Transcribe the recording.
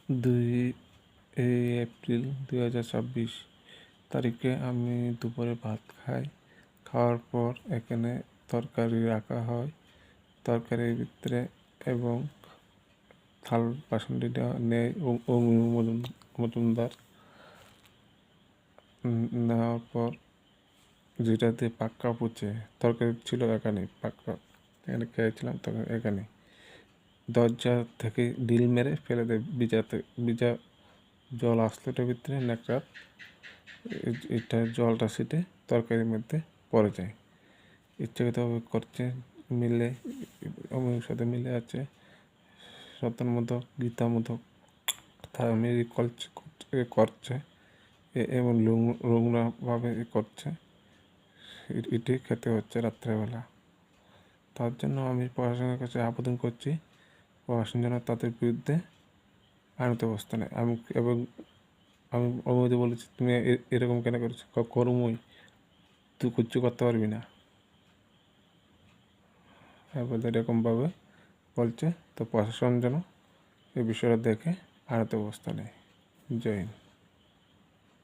2 April 2024 তারিখে আমি দুপুরে ভাত খাই। খাওয়ার পর এখানে তরকারি রাখা হয়, তরকারির ভিতরে এবং থাল বাসনটি নেয় মজুমদার। নেওয়ার পর যেটাতে পাক্কা পুচে তরকারি ছিল এখানে, পাক্কা এখানে খেয়েছিলাম তখন এখানে দরজা থেকে ঢিল মেরে ফেলে দেয়। ভিজা জল আসলো এটার ভিতরে, ন্যাকড়ার এটা জলটা ছিটে তরকারির মধ্যে পড়ে যায়। ইচ্ছাকৃতভাবে করছে, মিলে অমুকের সাথে মিলে আছে সত্যের মতো গীতার মতো তারা মেরে করছে এবং নোংরাভাবে করছে। এটি খেতে হচ্ছে রাত্রেবেলা। তার জন্য আমি প্রশাসনের কাছে আবেদন করছি, প্রশাসন যেন তাদের বিরুদ্ধে আইনত ব্যবস্থা নেয়। আমি বলেছি, তুমি এরকম কেন করেছো? করমই, তুই কিচ্ছু করতে পারবি না, এরকমভাবে বলছে। তো প্রশাসন যেন এই বিষয়টা দেখে আইনত ব্যবস্থা নেয়। জয় হিন্দ।